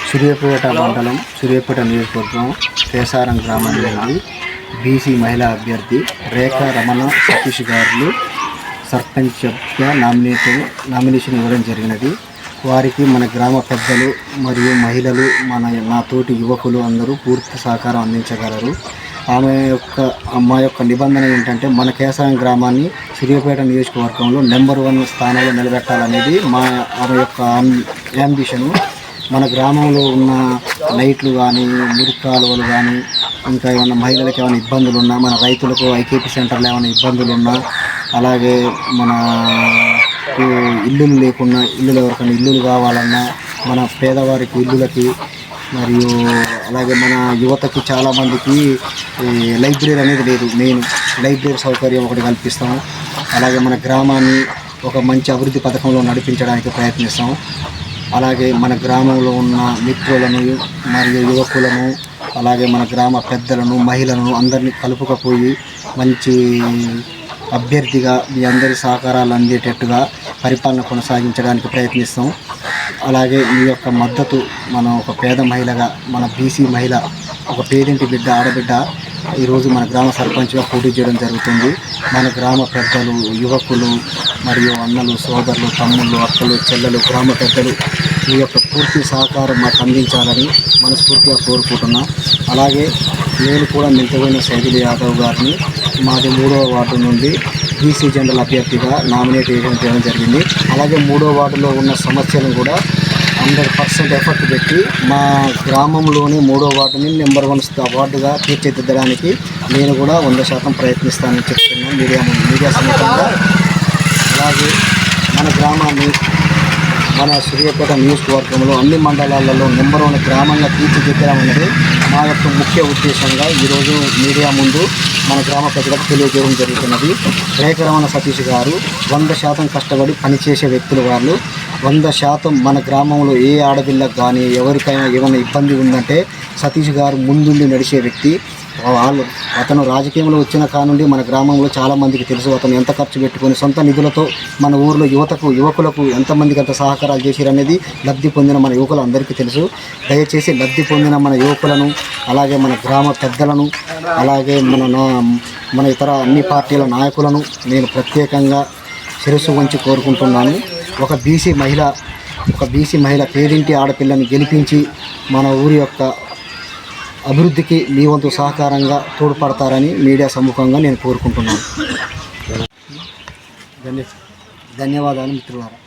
సూర్యాపేట మండలం సూర్యాపేట నియోజకవర్గం కేసారం గ్రామం నుండి బీసీ మహిళా అభ్యర్థి రేఖా రమణ సతీష్ గారు సర్పంచ్గా నామినేషన్ ఇవ్వడం జరిగినది. వారికి మన గ్రామ పెద్దలు మరియు మహిళలు నా తోటి యువకులు అందరూ పూర్తి సహకారం అందించగలరు. మా యొక్క నిబంధన ఏంటంటే మన కేసారం గ్రామాన్ని సూర్యాపేట నియోజకవర్గంలో నెంబర్ 1 స్థానంలో నిలబెట్టాలనేది ఆమె యొక్క యాంబిషను. మన గ్రామంలో ఉన్న లైట్లు కానీ మురికాలువలు కానీ ఇంకా ఏమైనా మహిళలకు ఏమైనా ఇబ్బందులు ఉన్నా, మన రైతులకు ఐకేపీ సెంటర్లో ఏమైనా ఇబ్బందులు ఉన్నా, అలాగే మన ఇల్లులు లేకున్నా ఇల్లులు ఎవరికైనా ఇల్లులు కావాలన్నా, మన పేదవారికి ఇల్లులకి మరియు అలాగే మన యువతకి చాలామందికి లైబ్రరీ అనేది లేదు. మెయిన్ లైబ్రరీ సౌకర్యం ఒకటి కల్పిస్తాము. అలాగే మన గ్రామాన్ని ఒక మంచి అభివృద్ధి పథకంలో నడిపించడానికి ప్రయత్నిస్తాము. అలాగే మన గ్రామంలో ఉన్న మిత్రులను మరియు యువకులను అలాగే మన గ్రామ పెద్దలను మహిళలను అందరినీ కలుపుకపోయి మంచి అభ్యర్థిగా మీ అందరి సహకారాలు అందేటట్టుగా పరిపాలన కొనసాగించడానికి ప్రయత్నిస్తాం. అలాగే మీ యొక్క మద్దతు మనం ఒక పేద మహిళగా మన బీసీ మహిళ ఒక పేదింటి బిడ్డ ఆడబిడ్డ ఈరోజు మన గ్రామ సర్పంచ్గా పోటీ చేయడం జరుగుతుంది. మన గ్రామ పెద్దలు యువకులు మరియు అన్నలు సోదరులు తమ్ముళ్ళు అక్కలు చెల్లెలు గ్రామ పెద్దలు ఈ యొక్క పూర్తి సహకారం మాకు అందించాలని మనస్ఫూర్తిగా కోరుకుంటున్నాం. అలాగే నేను కూడా మింతపోయిన సైదులు యాదవ్ గారిని మాది 3వ వార్డు నుండి బీసీ జనరల్ అభ్యర్థిగా నామినేట్ చేయడం జరిగింది. అలాగే 3వ వార్డులో ఉన్న సమస్యలను కూడా 100% ఎఫర్ట్ పెట్టి మా గ్రామంలోని 3వ వార్డుని నెంబర్ 1 వార్డుగా తీర్చిదిద్దడానికి నేను కూడా 100% ప్రయత్నిస్తానని చెప్తున్నాను మీడియా సమేతంగా. అలాగే మన గ్రామాన్ని మన సూర్యాపేట నియోజకవర్గంలో అన్ని మండలాలలో నెంబర్ 1 గ్రామంగా తీర్చిదిద్దడమన్నది మా యొక్క ముఖ్య ఉద్దేశంగా ఈరోజు మీడియా ముందు మన గ్రామ ప్రజలకు తెలియజేయడం జరుగుతున్నది. రేఖా రమణ సతీష్ గారు 100% కష్టపడి పనిచేసే వ్యక్తులు. వాళ్ళు 100% మన గ్రామంలో ఏ ఆడపిల్లకు కానీ ఎవరికైనా ఏమైనా ఇబ్బంది ఉందంటే సతీష్ గారు ముందుండి నడిచే వ్యక్తి. అతను రాజకీయంలో వచ్చిన కానుండి మన గ్రామంలో చాలామందికి తెలుసు. అతను ఎంత ఖర్చు పెట్టుకొని సొంత నిధులతో మన ఊరిలో యువకులకు ఎంతమందికి ఎంత సహకారాలు చేశారనేది లబ్ధి పొందిన మన యువకులు అందరికీ తెలుసు. దయచేసి లబ్ధి పొందిన మన యువకులను అలాగే మన గ్రామ పెద్దలను అలాగే మన ఇతర అన్ని పార్టీల నాయకులను నేను ప్రత్యేకంగా శిరస్సు వంచి కోరుకుంటున్నాను. ఒక బీసీ మహిళ పేదింటి ఆడపిల్లని గెలిపించి మన ఊరి యొక్క అభివృద్ధికి మీ వంతు సహకారంగా తోడ్పడతారని మీడియా సమ్ముఖంగా నేను కోరుకుంటున్నాను. ధన్యవాదాలు మిత్రులారా.